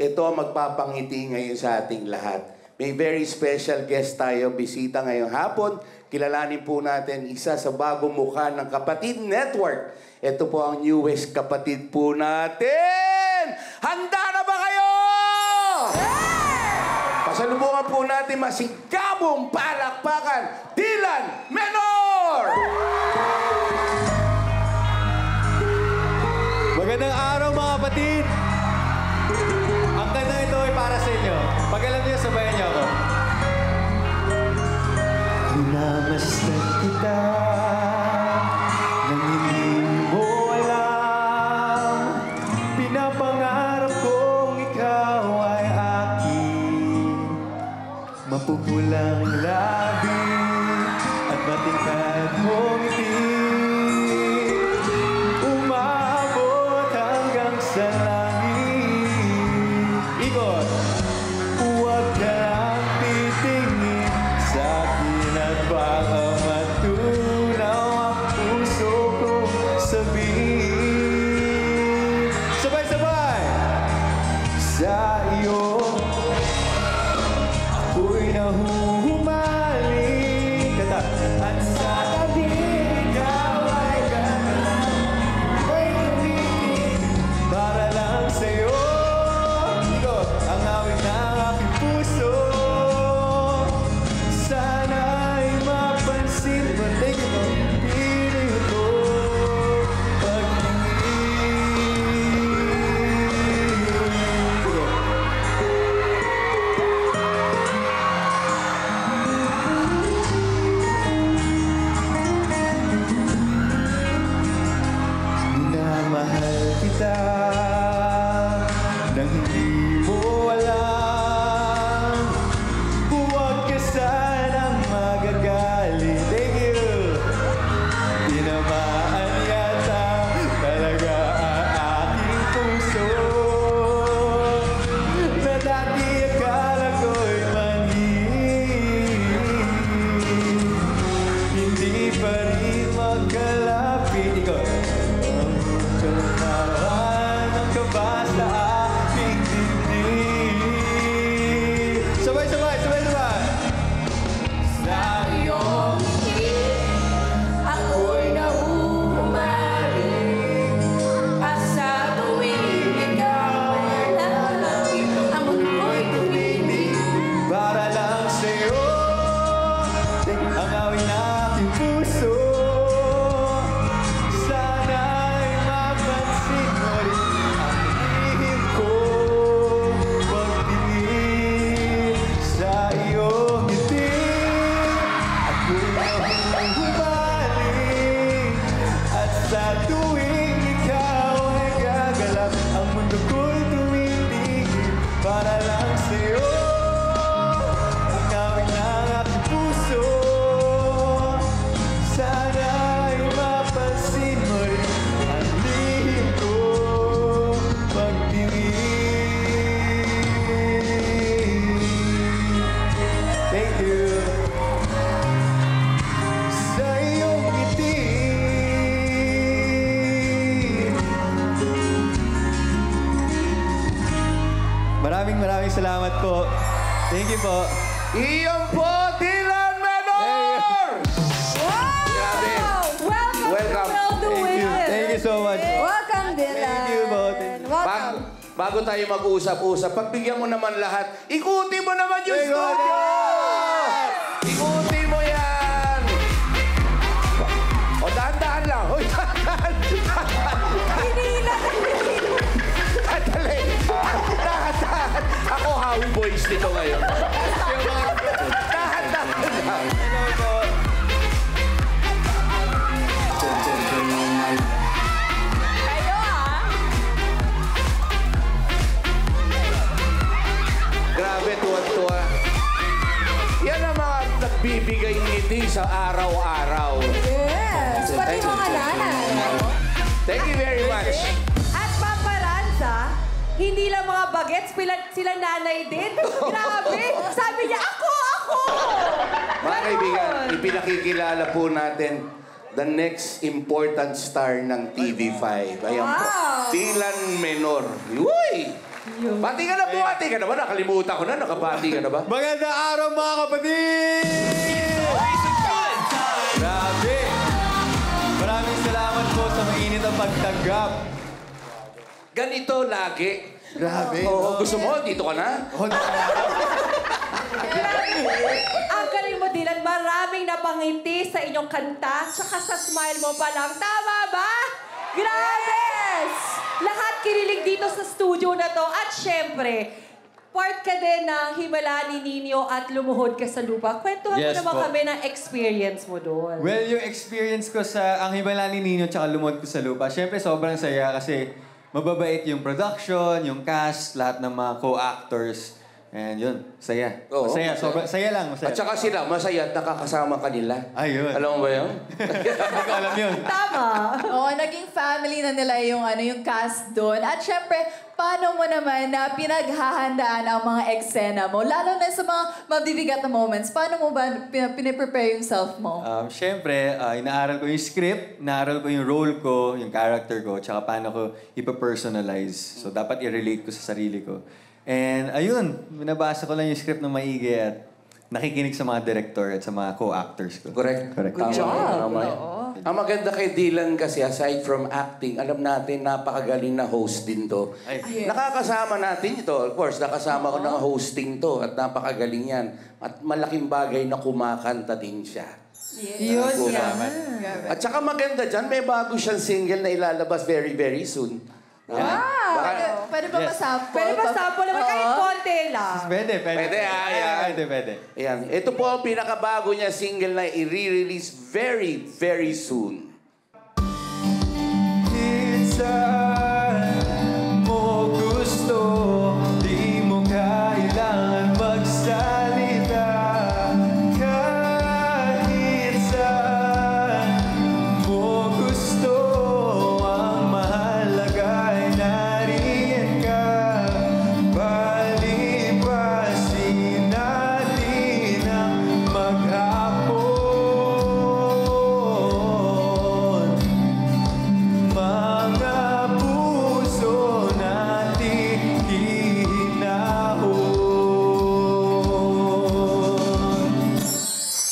ito ang magpapangiti ngayon sa ating lahat. May very special guest tayo, bisita ngayong hapon. Kilalanin po natin isa sa bagong mukha ng Kapatid Network. Ito po ang newest kapatid po natin! Handa na ba kayo? Pasalubungan po natin masigabong palakpakan, Dylan Menor! Magandang araw mga kapatid! Ang kanta ito ay para sa inyo. Pag alam niyo, sabayan niyo ako. Minamasdan kita nang hindi mo alam. Pinapangarap kong ikaw ay akin. Mapupulang labi at matingkad mong ngiti. Umabot hanggang sa langit. Ikot! Huwag ka lang titingin sa akin at baka matunaw ang puso kong sabihin. Sabay-sabay! Sa iyo ako'y nahuhumaling. Kata! At sa tabi ikaw ay gagalaw. Ako'y tumitig para lang sa'yo. Ikot! Ang awit ng aking puso. Sana'y mapansin mo. Thank you po. Pinuyo ko minamahal kita nang hindi mo alam. Huwag ka sanang magagalit. Thank you. Tinamaan yata talaga ang aking puso na dati akala ko'y manhid. Hindi pa rin magkalapit. Ikaw. Tumawan ang kaba sa aking dibdib. Sabay-sabay, sabay-sabay. Sa iyong ngiti, ako'y nahuhumaling. At sa tuwing ikaw ay lalapit, ang mundo'y tumitig. para lang sa'yo. Ang awit ng aking puso. Sana'y mapansin mo rin ang lihim ko. Pagtingin sa iyong ngiti, ako'y nahuhumaling. At sa tuwing ikaw ay gagalap, ang mundo ko'y tumitigil para lang sa'yo. Ang awit ng aking puso. Sana'y mapansin mo rin ang lihim ko. Pagtingin. Thank you. Sa iyong ngiti. Maraming salamat po. Thank you po. Iyon po, Dylan Menor! Grabe. Welcome to Will Do It. Thank you so much. Welcome, Dylan. Thank you po. Welcome. Bago tayo mag-usap-usap, pagbigyan mo naman lahat, ikuti mo naman yung Hey, studio! Ikuti mo yan! O, dahan-dahan lang. Hoy, dahan-dahan! Hinila. Dahan-dahan! Dahan-dahan! Ako, Howie Boys nito ngayon. Dahan-dahan lang. Hello po. Kayo, Grabe, tuwa-tuwa. Yan ang mga nagbibigay ngiti sa araw-araw. Yes. Pati mga nanay. Thank you very much. At paparansa, hindi lang mga bagets, sila nanay din. Grabe. Sabi niya, ako! Mga kaibigan, ipinakikilala po natin the next important star ng TV5. Ayan po, Wow. Dylan Menor. Uy! Bati ka na, buhati ka na ba? Nakalimutan ko na, nakabati ka na ba? Magandang araw mga kapatid! Grabe! Maraming salamat po sa mainit ang pagtanggap. Ganito lagi. Grabe. Oo, gusto mo, dito ka na? Ang galing mo, Dylan. Maraming napangiti sa inyong kanta, tsaka sa smile mo pa lang. Tama ba? Grabe! Lahat kinilig dito sa studio na to. At syempre, part ka din ng Himala ni Nino at Lumuhod Ka sa Lupa. Kwentuhan mo Yes naman po. kami ng experience mo doon. Well, yung experience ko sa Ang Himala ni Nino tsaka Lumod Ko sa Lupa, syempre sobrang saya kasi mababait yung production, yung cast, lahat ng mga co-actors. And yun, saya. Oo, Masaya, masaya. sobrang saya lang, masaya. At saka sila, masaya at nakakasama ka nila. Ayun. Alam mo ba yun? Hindi ko alam yun. Tama. Oo, naging family na nila yung yung cast doon. At syempre, paano mo naman na pinaghahandaan ang mga eksena mo? Lalo na sa mga mabibigat na moments. Paano mo ba piniprepare yung self mo? Syempre, inaaral ko yung script, inaaral ko yung role ko, yung character ko, tsaka paano ko ipapersonalize. So, dapat i-relate ko sa sarili ko. And ayun, binabasa ko lang yung script ng maigi at nakikinig sa mga director at sa mga co-actors ko. Correct. Correct. Tama, job. tama yan. Ang maganda kay Dylan kasi, aside from acting, alam natin, napakagaling na host din to. Ay. Yes. Nakakasama natin ito. Of course, nakasama ko ng hosting to at napakagaling yan. At malaking bagay na kumakanta din siya. Yun, Salamat. At saka maganda dyan, may bago siyang single na ilalabas very, very soon. Pwede ba Yes. masample? Pwede ba sample naman kahit Oo. konti lang? Pwede. Pwede, yan. Pwede. Ayan. Ito po ang pinakabago niya single na i-release very, very soon. Minsan mo gusto, di mo kailangan magsalita. Kahit saan mo gusto, ang mahalaga ay nariyan ka. Palipasin natin ang maghapon. Mga puso natin hihinahon.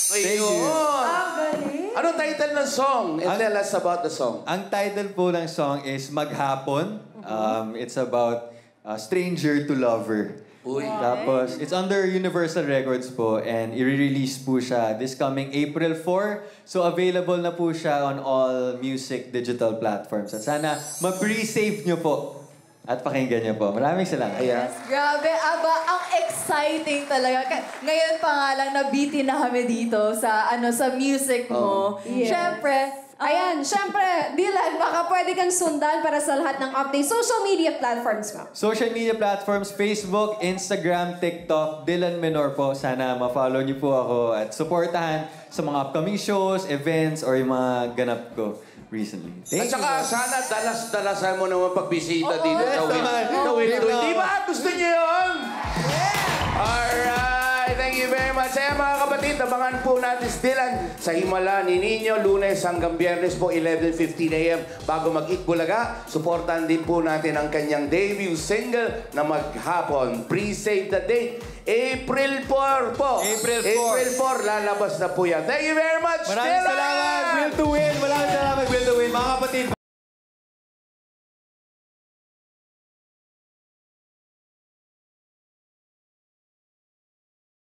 Ayun. Ang galing. Anong title ng song? And tell us about the song. Ang title po ng song is Maghapon. It's about stranger to lover. Uy. Tapos, it's under Universal Records po and i-release po siya this coming April 4. So, available na po siya on all music digital platforms. At sana, ma-pre-save nyo po at pakinggan nyo po. Maraming salamat. Ayan. Yes, grabe. Aba, ang exciting talaga. Ngayon pa nga lang, nabitin na kami dito sa sa music mo. Yes. Siyempre, Ayan, syempre, Dylan, baka pwede kang sundan para sa lahat ng update. Social media platforms mo. Social media platforms, Facebook, Instagram, TikTok, Dylan Menor po. Sana ma-follow niyo po ako at supportahan sa mga upcoming shows, events, or yung mga ganap ko recently. At Thank you. saka sana dalas-dalasan mo naman pagbisita dito yes, sa naman. Win. Yes, Di ba? Gusto niyo yun? Alright! Thank you very much. Ayan mga kapatid, abangan po natin si Dylan sa Himala ni Nino, Lunes hanggang Biyernes po, 11:15 a.m. Bago mag-Itbulaga, supportan din po natin ang kanyang debut single na Maghapon. Pre-save the date. April 4 po. April 4. April 4, lalabas na po yan. Thank you very much, Maraming Dylan! salamat. Will to win. Maraming salamat. Will to win. Mga kapatid,